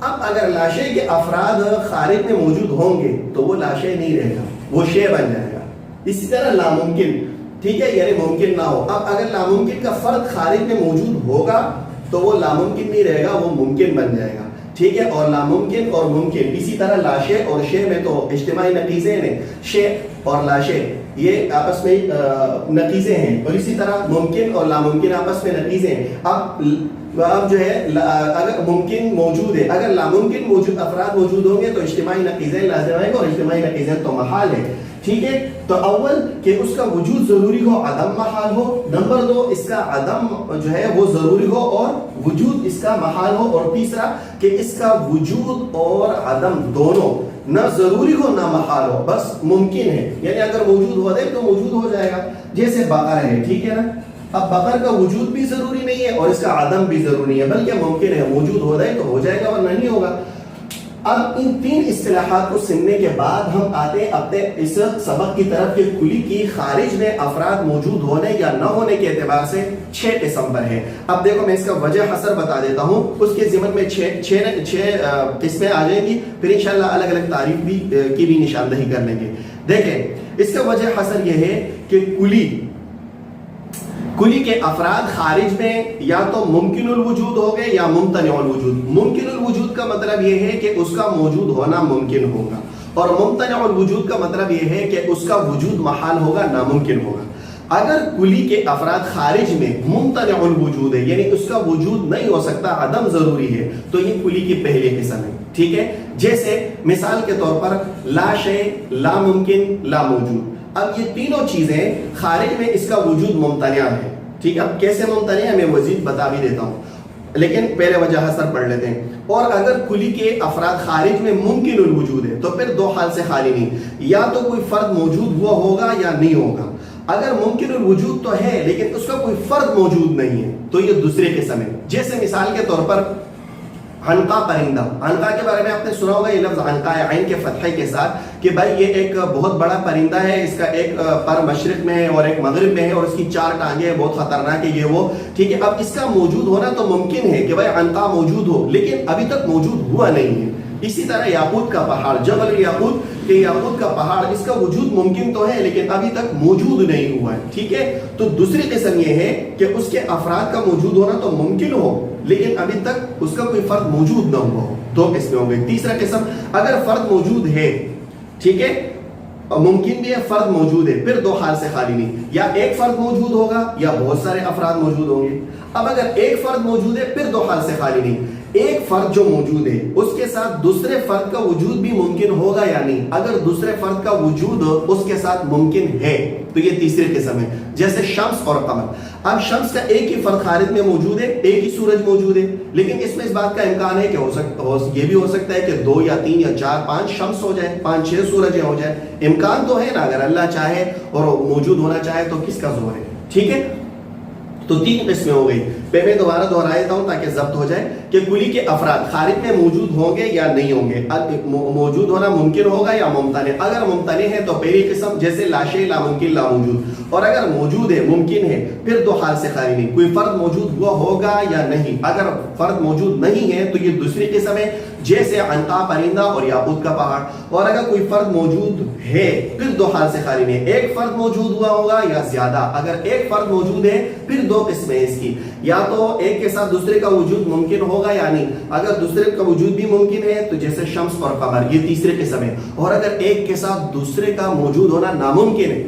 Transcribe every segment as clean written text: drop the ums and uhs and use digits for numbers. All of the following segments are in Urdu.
اب اگر لاشے کے افراد خارج میں موجود ہوں گے تو وہ لاشے نہیں رہے گا، وہ شے بن جائے گا. اسی طرح ناممکن، ٹھیک ہے، یعنی ممکن نہ ہو. اب اگر ناممکن کا فرد خارج میں موجود ہوگا تو وہ ناممکن نہیں رہے گا، وہ ممکن بن جائے گا. ٹھیک ہے، اور ناممکن اور ممکن، اسی طرح لاشے اور شے میں تو اجتماعی نقیضیں ہیں. شے اور لاشے یہ آپس میں نقیضیں ہیں، اور اسی طرح ممکن اور ناممکن آپس میں نقیضیں ہیں. اب جو ہے اگر ممکن موجود ہے، اگر ناممکن موجود افراد موجود ہوں گے تو اجتماعی نقیضیں لازم آئیں گے، اور اجتماعی نقیضیں تو محال ہے. ٹھیک ہے، تو اول کہ اس کا وجود ضروری ہو، عدم محال ہو. نمبر دو، اس کا عدم جو ہے وہ ضروری ہو اور وجود اس کا محال ہو. اور تیسرا کہ اس کا وجود اور عدم دونوں نہ ضروری ہو نہ محال ہو، بس ممکن ہے. یعنی اگر موجود ہو جائے تو موجود ہو جائے گا. جیسے بقر ہے، ٹھیک ہے نا، اب بقر کا وجود بھی ضروری نہیں ہے اور اس کا عدم بھی ضروری نہیں ہے، بلکہ ممکن ہے. موجود ہو جائے تو ہو جائے گا ورنہ نہیں ہوگا. اب ان تین اصطلاحات کو سننے کے بعد ہم آتے ہیں اپنے اس سبق کی طرف کہ کلی کی خارج میں افراد موجود ہونے یا نہ ہونے کے اعتبار سے 6 قسم پر ہے. اب دیکھو میں اس کا وجہ حسر بتا دیتا ہوں، اس کے ضمن میں 6 قسمیں آ جائیں گی، پھر انشاءاللہ الگ الگ تعریف بھی کی بھی نشاندہی کر لیں گے. دیکھیں اس کا وجہ حسر یہ ہے کہ کلی کے افراد خارج میں یا تو ممکن الوجود ہو گئے یا ممتنع الوجود. ممکن الوجود کا مطلب یہ ہے کہ اس کا موجود ہونا ممکن ہوگا، اور ممتنع الوجود کا مطلب یہ ہے کہ اس کا وجود محال ہوگا، ناممکن ہوگا. اگر کلی کے افراد خارج میں ممتنع الوجود ہے، یعنی اس کا وجود نہیں ہو سکتا، عدم ضروری ہے، تو یہ کلی کی پہلی قسم ہے. ٹھیک ہے، جیسے مثال کے طور پر لا شے، لا ممکن، لا موجود. اب یہ تینوں چیزیں خارج میں اس کا وجود ممتنع ہے. ٹھیک ہے، اب کیسے ممتنع ہے میں مزید بتا بھی دیتا ہوں، لیکن پہلے وجہ حسر پڑھ لیتے ہیں. اور اگر کلی کے افراد خارج میں ممکن الوجود ہے تو پھر دو حال سے خالی نہیں، یا تو کوئی فرد موجود ہوا ہوگا یا نہیں ہوگا. اگر ممکن الوجود تو ہے لیکن اس کا کوئی فرد موجود نہیں ہے تو یہ دوسری قسم ہے. جیسے مثال کے طور پر عنقا پرندہ. عنقا کے بارے میں آپ نے سنا ہوگا یہ لفظ عنقا ہے عین کے فتحے کے ساتھ، کہ بھائی یہ ایک بہت بڑا پرندہ ہے، اس کا ایک پر مشرق میں ہے اور ایک مغرب میں ہے، اور اس کی 4 ٹانگیں ہیں، بہت خطرناک ہے یہ وہ. ٹھیک ہے، اب اس کا موجود ہونا تو ممکن ہے کہ بھائی عنقا موجود ہو، لیکن ابھی تک موجود ہوا نہیں ہے. اسی طرح یاقوت کا پہاڑ، جبل یاقوت، کہ یاقوت کا پہاڑ، اس کا وجود ممکن تو ہے لیکن ابھی تک موجود نہیں ہوا ہے. ٹھیک ہے، تو دوسری قسم یہ ہے کہ اس کے افراد کا موجود ہونا تو ممکن ہو لیکن ابھی تک اس کا کوئی فرد موجود نہ ہوا ہو. 2 قسمیں ہو گئی. تیسرا قسم، اگر فرد موجود ہے، ٹھیک ہے، ممکن بھی ہے، فرد موجود ہے، پھر 2 حال سے خالی نہیں، یا ایک فرد موجود ہوگا یا بہت سارے افراد موجود ہوں گے. اب اگر ایک فرد موجود ہے پھر 2 حال سے خالی نہیں. ایک فرد جو موجود ہے اس کے ساتھ دوسرے فرد کا وجود بھی ممکن ہوگا یا نہیں. اگر دوسرے فرد کا وجود اس کے ساتھ ممکن ہے تو یہ تیسری قسم ہے. جیسے شمس اور قمر. اب شمس کا ایک ہی فرد خارج میں موجود ہے، ایک ہی سورج موجود ہے، لیکن اس میں اس بات کا امکان ہے کہ یہ بھی ہو سکتا ہے کہ 2 یا 3 یا 4 5 شمس ہو جائے، 5 6 سورجیں ہو جائے. امکان تو ہے نا، اگر اللہ چاہے اور موجود ہونا چاہے تو کس کا زور ہے. ٹھیک ہے، تو 3 قسمیں ہو گئی. میں دوبارہ دہرا دیتا ہوں تاکہ ضبط ہو جائے کہ کلی کے افراد خارج میں موجود ہوں گے یا نہیں ہوں گے. موجود ہونا ممکن ہوگا یا ممتنع. اگر ممتنع ہے تو پہلی قسم جیسے لا شے، لا ممکن، لا موجود. اور اگر موجود ہے، ممکن ہے، پھر 2 حال سے خالی نہیں، کوئی فرد موجود ہوا ہوگا یا نہیں. اگر فرد موجود نہیں ہے تو یہ دوسری قسم ہے، جیسے عنقا پرندہ اور یاقوت کا پہاڑ. اور اگر کوئی فرد موجود ہے پھر 2 حال سے خالی نہیں، ایک فرد موجود ہوا ہوگا یا زیادہ. اگر ایک فرد موجود ہے پھر 2 قسمیں اس کی، یا تو ایک کے ساتھ دوسرے کا وجود ممکن ہوگا یا نہیں. اگر دوسرے کا وجود بھی ممکن ہے تو جیسے شمس اور قمر، یہ تیسری قسم ہے. اور اگر ایک کے ساتھ دوسرے کا موجود ہونا ناممکن ہے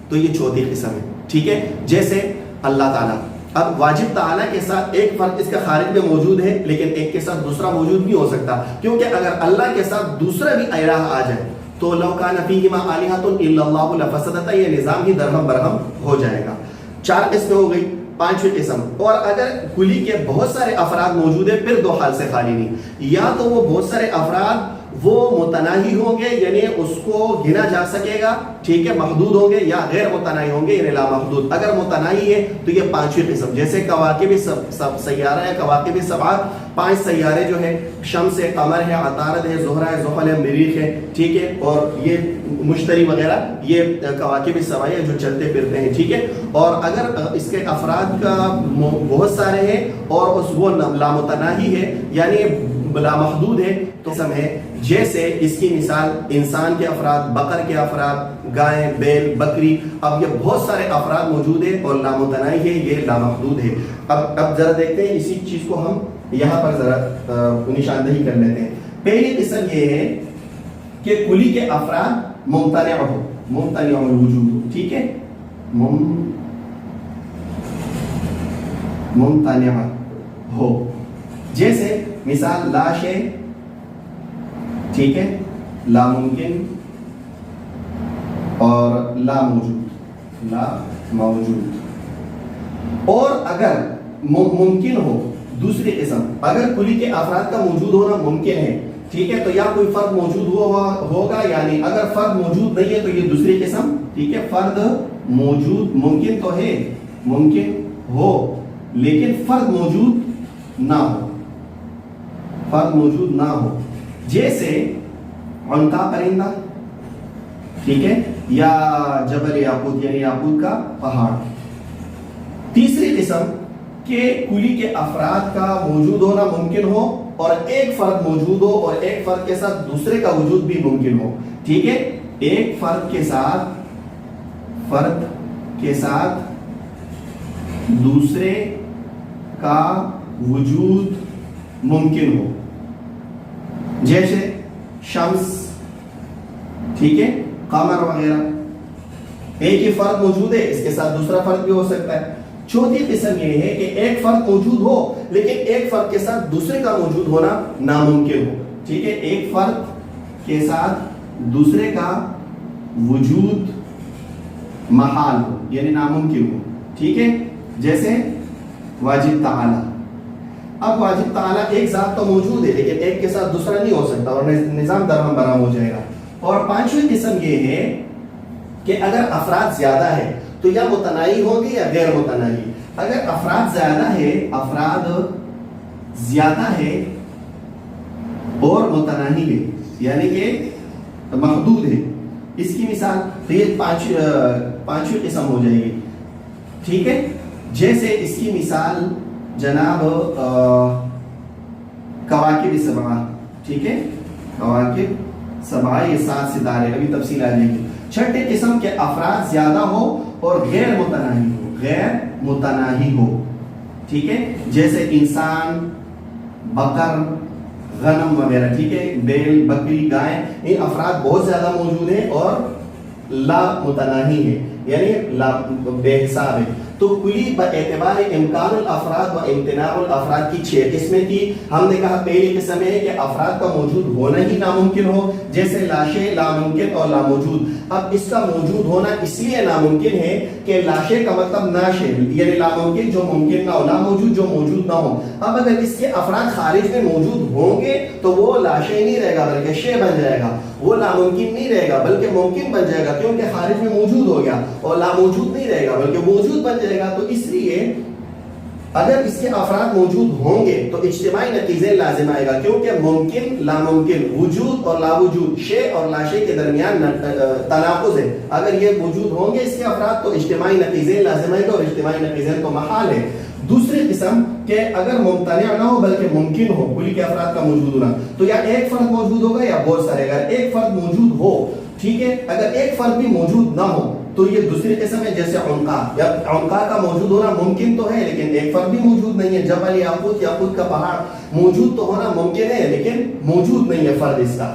تو یہ چوتھی قسم ہے. ٹھیک ہے، جیسے اللہ تعالیٰ. اب واجب تعالیٰ کے ساتھ ایک فرد اس کا خارج میں موجود ہے لیکن ایک کے ساتھ دوسرا موجود نہیں ہو سکتا، کیونکہ اگر اللہ کے ساتھ دوسرا بھی الہ آ جائے تو لو کان فیہما آلہۃ الا اللہ لفسدتا، یہ نظام ہی درہم برہم ہو جائے گا. 4 قسمیں ہو گئی. 5ویں قسم، اور اگر کلی کے بہت سارے افراد موجود ہیں پھر 2 حال سے خالی نہیں. یا تو وہ بہت سارے افراد وہ متناہی ہوں گے یعنی اس کو گنا جا سکے گا، ٹھیک ہے، محدود ہوں گے، یا غیر متناہی ہوں گے یعنی لا محدود. اگر متناہی ہے تو یہ 5ویں قسم، جیسے کواکب سب سیارہ ہے، کواکب 7 5 سیارے جو ہے، شمس ہے، قمر ہے، عطارد ہے، زہرہ ہے، زحل ہے، مریخ ہے. ٹھیک ہے، اور یہ مشتری وغیرہ، یہ کواکب 7 ہے جو چلتے پھرتے ہیں. ٹھیک ہے، اور اگر اس کے افراد کا بہت سارے ہیں اور وہ لامتناہی ہے یعنی لامحدود ہے تو قسم ہے، جیسے اس کی مثال انسان کے افراد، بقر کے افراد، گائے، بیل، بکری. اب یہ بہت سارے افراد موجود ہیں اور لامتناہی ہے، یہ لامحدود ہے. اب ذرا دیکھتے ہیں اسی چیز کو ہم یہاں پر ذرا نشاندہی کر لیتے ہیں. پہلی قسم یہ ہے کہ کلی کے افراد ممتنع ہو، ممتنع الوجود ہو. ٹھیک ہے، ممتنع ہو، جیسے مثال لا شے، ٹھیک ہے، لا ممکن اور لا موجود، لا موجود. اور اگر ممکن ہو، دوسری قسم، اگر کلی کے افراد کا موجود ہونا ممکن ہے، ٹھیک ہے، تو یا کوئی فرد موجود ہوگا، یعنی اگر فرد موجود نہیں ہے تو یہ دوسری قسم. ٹھیک ہے، فرد موجود ممکن تو ہے، ممکن ہو لیکن فرد موجود نہ ہو، فرد موجود نہ ہو، جیسے عنقا پرندہ، ٹھیک ہے، یا جبل یاقوت یعنی یاقوت کا پہاڑ. تیسری قسم کہ کلی کے افراد کا موجود ہونا ممکن ہو اور ایک فرد موجود ہو اور ایک فرد کے ساتھ دوسرے کا وجود بھی ممکن ہو. ٹھیک ہے، ایک فرد کے ساتھ دوسرے کا وجود ممکن ہو، جیسے شمس، ٹھیک ہے، قمر وغیرہ. ایک ہی فرد موجود ہے، اس کے ساتھ دوسرا فرد بھی ہو سکتا ہے. چوتھی قسم یہ ہے کہ ایک فرد موجود ہو لیکن ایک فرد کے ساتھ دوسرے کا موجود ہونا ناممکن ہو. ٹھیک ہے، ایک فرد کے ساتھ دوسرے کا وجود محال ہو یعنی ناممکن ہو. ٹھیک ہے، جیسے واجب تعالی. اب واجب تعالی ایک ذات تو موجود ہے لیکن ایک کے ساتھ دوسرا نہیں ہو سکتا اور نظام درہم برہم ہو جائے گا. اور پانچویں قسم یہ ہے کہ اگر افراد زیادہ ہے تو یا متناہی ہوں گے یا غیر متناہی. اگر افراد زیادہ ہے اور متناہی ہے یعنی کہ محدود ہے، اس کی مثال تو یہ پانچویں قسم ہو جائے گی. ٹھیک ہے، جیسے اس کی مثال جناب کواکب سبعہ. ٹھیک ہے، کواکب سبعہ، یہ 7 ستارے، ابھی تفصیل آ جائے گی. چھٹے قسم کے افراد زیادہ ہو اور غیر متناہی ہو. ٹھیک ہے، جیسے انسان، بقر، غنم وغیرہ. ٹھیک ہے، بیل، بکری، گائے، ان افراد بہت زیادہ موجود ہیں اور لا متناہی ہے یعنی بے حساب ہے. تو کلی باعتبار امکان الافراد و امتناع الافراد کی 6 قسمیں تھی. ہم نے کہا پہلی قسم ہے کہ افراد کا موجود ہونا ہی ناممکن ہو، جیسے لاشے، لاممکن اور لاموجود. اب اس کا موجود ہونا اس لیے ناممکن ہے کہ لاشے کا مطلب ناشے یعنی لاممکن جو ممکن نہ ہو، لاموجود جو موجود نہ ہو. اب اگر اس کے افراد خارج میں موجود ہوں گے تو وہ لاشے نہیں رہے گا بلکہ شے بن جائے گا. وہ لاممکن نہیں رہے گا بلکہ ممکن بن جائے گا کیونکہ خارج میں موجود ہو گیا. اور لاموجود نہیں رہے گا بلکہ موجود بن جائے گا. تو اس لیے اگر اس کے افراد موجود ہوں گے تو اجتماعی نتیجے لازم آئے گا کیونکہ ممکن، لاممکن، وجود اور لا وجود، شے اور لاشے کے درمیان تناقض ہے. اگر یہ موجود ہوں گے اس کے افراد تو اجتماعی نتیجے لازم آئے گا اور اجتماعی نتیجے تو محال ہے. دوسری قسم کہ اگر ممتنع نہ ہو بلکہ ممکن ہو کلی کے افراد کا موجود ہونا، تو یا ایک فرد موجود ہوگا یا بہت سارے. اگر ایک فرد موجود ہو، ٹھیک ہے، اگر ایک فرد بھی موجود نہ ہو تو یہ دوسری قسم ہے، جیسے عنقا. یا عنقا کا موجود ہونا ممکن تو ہے لیکن ایک فرد بھی موجود نہیں ہے. جبل یاقوت، یاقوت کا پہاڑ، موجود تو ہونا ممکن ہے لیکن موجود نہیں ہے فرد اس کا.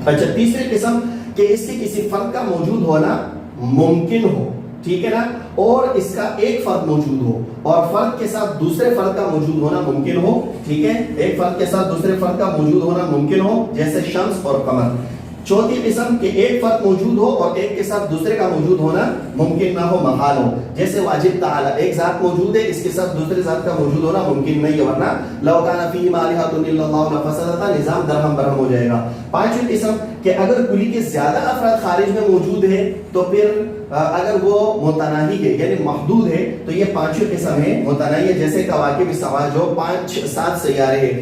اچھا، تیسری قسم کہ اس کے کسی فرد کا موجود ہونا ممکن ہو، ٹھیک ہے نا، اور اس کا ایک فرد موجود ہو اور فرد کے ساتھ دوسرے فرد کا موجود ہونا ممکن ہو. ٹھیک ہے، ایک فرد کے ساتھ دوسرے فرد کا موجود ہونا ممکن ہو، جیسے شمس اور قمر. چوتھی قسم کہ ایک فرد موجود ہو اور ایک کے ساتھ دوسرے کا موجود ہونا ممکن نہ ہو، محال ہو، جیسے واجب تعالی. ایک ذات موجود ہے، اس کے ساتھ دوسرے ذات کا موجود ہونا ممکن نہیں ہے ورنہ لو کان فیہما آلہۃ الا اللہ لفسدتا، نظام درہم برہم ہو جائے گا. پانچویں قسم کہ اگر کلی کے زیادہ افراد خارج میں موجود ہیں تو پھر اگر وہ متناہی ہے یعنی محدود ہے تو یہ پانچویں قسم ہے متناہی ہے، جیسے کواکب سبعہ جو 5-7 سیارے ہیں.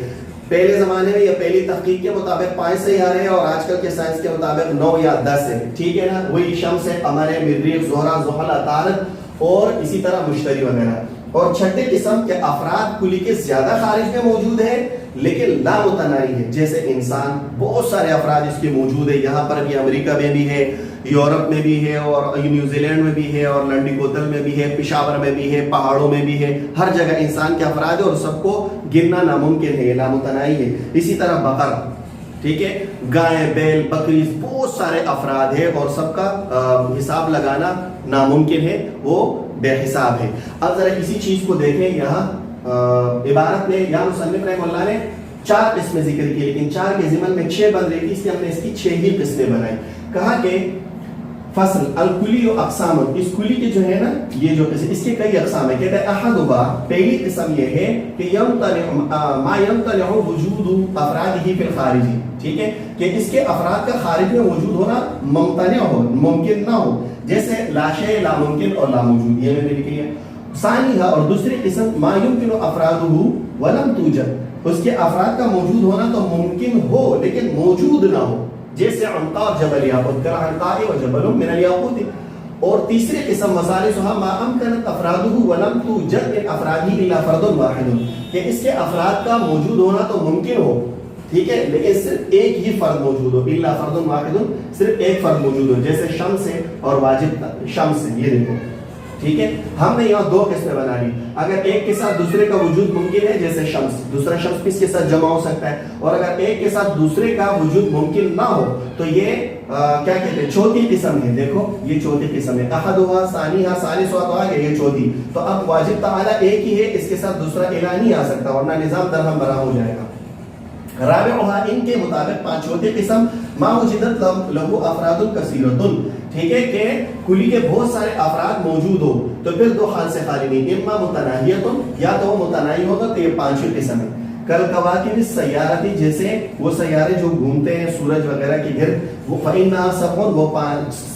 پہلے زمانے میں یا پہلی تحقیق کے مطابق 5 سیارے ہیں اور آج کل کے سائنس کے مطابق 9 یا 10 ہے. ٹھیک ہے نا، وہی شمس ہے، قمر ہے، مریخ، زہرہ، زحل، عطارد اور اسی طرح مشتری وغیرہ. اور چھٹے قسم کے افراد کلی کے زیادہ خارج میں موجود ہیں لیکن لا متناہی ہے، جیسے انسان بہت سارے افراد اس کے موجود ہیں، یہاں پر بھی امریکہ میں بھی ہے، یورپ میں بھی ہے، اور نیوزی لینڈ میں بھی ہے، اور لنڈی کوتل میں بھی ہے، پشاور میں بھی ہے، پہاڑوں میں بھی ہے، ہر جگہ انسان کے افراد ہے اور سب کو گننا ناممکن ہے، یہ لامتناہی ہے۔ اسی طرح بقر، ٹھیک ہے، گائے، بیل، بکری، بہت سارے افراد ہیں اور سب کا حساب لگانا ناممکن ہے، وہ بے حساب ہے۔ اب ذرا کسی چیز کو دیکھیں، یہاں عبارت میں یا مصنف رحمہ اللہ نے 4 قسمیں ذکر کی، لیکن 4 کے ضمن میں 6 بن رہی تھی، اس لیے ہم نے اس کی 6 ہی قسمیں بنائی۔ کہا کہ فصل الکلی و اقسام، اس کلی کے جو ہے نا یہ جو قسم، اس کے کئی اقسام ہیں۔ کہتے ہیں احدھا، پہلی قسم یہ ہے کہ ما یمتنع وجود افرادہ فی الخارج، ٹھیک ہے، کہ اس کے افراد کا خارج میں وجود ہونا ممتنع ہو، ممکن نہ ہو، جیسے لا شیء، لا ممکن اور لا موجود، یہ میں نے لکھی ہے۔ ثانیہ، اور دوسری قسم ما یمکن افرادہ ولم توجد، اس کے افراد کا موجود ہونا تو ممکن ہو لیکن موجود نہ ہو، جیسے عنقا جبل یاقوت، عنقاء و جبل من الیاقوت۔ اور تیسری قسم مثالثها ما امکنت افرادہ ولم توجد من افرادہ الا فرد واحد، کہ اس کے افراد کا موجود ہونا تو ممکن ہو، ٹھیک ہے، لیکن صرف ایک ہی فرد موجود ہو، الا فرد واحد، صرف ایک فرد موجود ہو، جیسے شمس ہے اور واجب شمس ہے، یہ دیکھو، ٹھیک ہے۔ ہم نے یہاں 2 قسمیں بنا لی، اگر ایک کے ساتھ دوسرے کا وجود ممکن ہے، جیسے شمس، دوسرا شمس کس کے ساتھ جمع ہو سکتا ہے، اور اگر ایک کے ساتھ دوسرے کا وجود ممکن نہ ہو تو یہ کیا کہتے ہیں، چوتھی قسم ہے، دیکھو یہ چوتھی قسم ہے۔ احدھا، ثانیہ، ثالثہ، تو آگے یہ چوتھی، تو اب واجب تعالی ایک ہی ہے، اس کے ساتھ دوسرا الہ نہیں آ سکتا ورنہ نظام درہم برہم ہو جائے گا۔ رابعها، ان کے مطابق پانچویں قسم ما وجدت له افراد کثیرۃ، ٹھیک ہے، کہ کلی کے بہت سارے افراد موجود ہو تو پھر 2 حال سے خالی نہیں، اما متناہیۃ، یا تو وہ متناہی ہوگا، تو یہ 5ویں قسم ہے۔ کالکواکب السیارۃ، جیسے وہ سیارے جو گھومتے ہیں سورج وغیرہ کے گرد، وہ فإنها سبع، وہ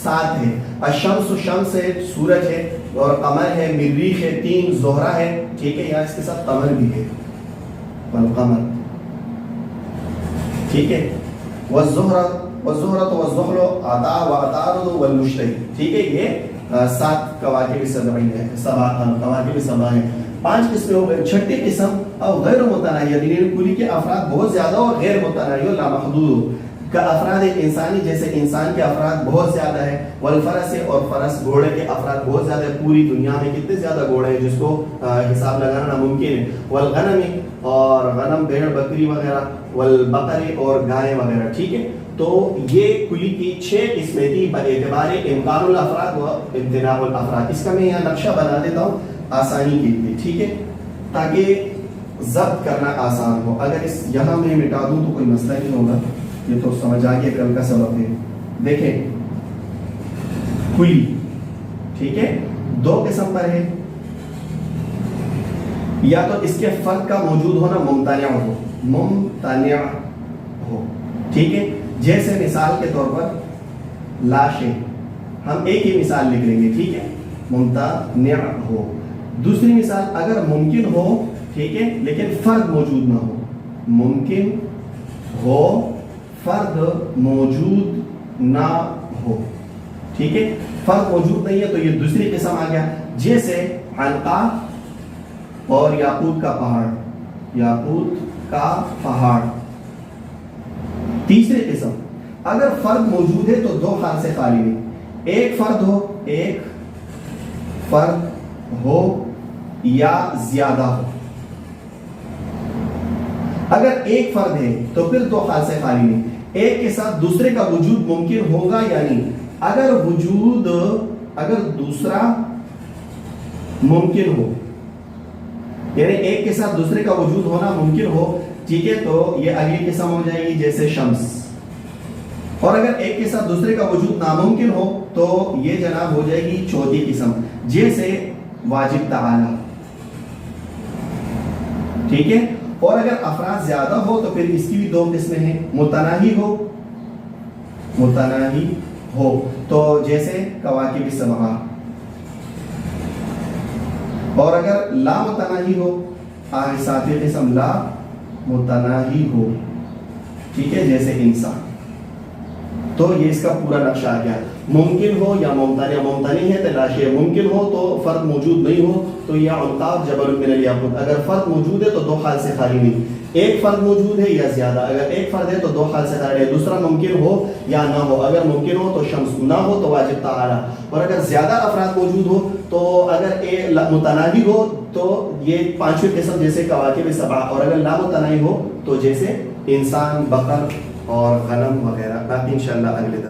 7 ہے۔ الشمس، شمس ہے، سورج ہے، اور قمر ہے، مریخ ہے، 3 زہرہ ہے، ٹھیک ہے، یہاں اس کے ساتھ قمر بھی ہے، والقمر، ٹھیک ہے، والزہرۃ والزحل عطا وعطارد والمشتری، ٹھیک ہے، یہ 7 کواکب سبع ہے، 7 کواکب سبع ہیں۔ 5 قسمیں ہو گئے۔ 6ٹھی قسم اور غیر متناہیہ، یعنی کلی کے افراد بہت زیادہ اور غیر متناہی لا محدود کا افراد انسانی، جیسے انسان کے افراد بہت زیادہ ہے، والفرس، اور فرس گھوڑے کے افراد بہت زیادہ ہے، پوری دنیا میں کتنے زیادہ گھوڑے ہیں جس کو حساب لگانا ناممکن ہے، والغنم، اور غنم، بھیڑ، بکری وغیرہ، والبقر، اور گائے وغیرہ، ٹھیک ہے۔ تو یہ کلی کی 6 قسمیں تھی باعتبار امکان الافراد و امتناع الافراد۔ اس کا میں یہاں نقشہ بنا دیتا ہوں آسانی کے لیے، ٹھیک ہے، تاکہ ضبط کرنا آسان ہو۔ اگر اس یہاں میں مٹا دوں تو کوئی مسئلہ نہیں ہوگا، یہ تو سمجھ آگے کل کا سبب ہے۔ دیکھیں کلی، ٹھیک ہے، 2 قسم پر ہے، یا تو اس کے فرد کا موجود ہونا ممتنع ہو، ٹھیک ہے، جیسے مثال کے طور پر لاش ہے، ہم ایک ہی مثال لکھ لیں گے، ٹھیک ہے، ممتنع ہو۔ دوسری مثال اگر ممکن ہو، ٹھیک ہے، لیکن فرد موجود نہ ہو، ممکن ہو فرد موجود نہ ہو، ٹھیک ہے، فرد موجود نہیں ہے تو یہ دوسری قسم آ گیا، جیسے عنقا اور یاقوت کا پہاڑ، یاقوت کا پہاڑ۔ تیسری قسم اگر فرد موجود ہے تو 2 حال سے خالی نہیں، ایک فرد ہو یا زیادہ ہو۔ اگر ایک فرد ہے تو پھر 2 حال سے خالی نہیں، ایک کے ساتھ دوسرے کا وجود ممکن ہوگا یا نہیں، اگر دوسرا ممکن ہو، یعنی ایک کے ساتھ دوسرے کا وجود ہونا ممکن ہو، ٹھیک ہے، تو یہ اگلی قسم ہو جائے گی، جیسے شمس۔ اور اگر ایک کے ساتھ دوسرے کا وجود ناممکن ہو تو یہ جناب ہو جائے گی چوتھی قسم، جیسے واجب تعالی، ٹھیک ہے۔ اور اگر افراد زیادہ ہو تو پھر اس کی بھی 2 قسمیں ہیں، متناہی ہو تو جیسے کواکب السبع، اور اگر لا متناہی ہو، 7ویں قسم لا متناہی ہو، ٹھیک ہے، جیسے انسان۔ تو یہ اس کا پورا نقشہ آ گیا، ممکن ہو یا ممتنع ہے تو لاشے، ممکن ہو تو فرد موجود نہیں ہو تو یہ عنقا جبل من الیاقوت، اگر فرد موجود ہے تو 2 حال سے خالی نہیں، ایک فرد موجود ہے یا زیادہ. اگر ایک فرد ہے تو دو حال سے خارج ہے. دوسرا ممکن ہو یا نہ ہو. اگر ممکن ہو تو شمس, نہ ہو تو واجب تعالی. اور اگر زیادہ افراد موجود ہو تو اگر متناہی ہو تو یہ پانچویں قسم جیسے کواکب سبع, اور اگر لا متناہی ہو تو جیسے انسان, بقر اور غنم وغیرہ. باقی انشاءاللہ اگلے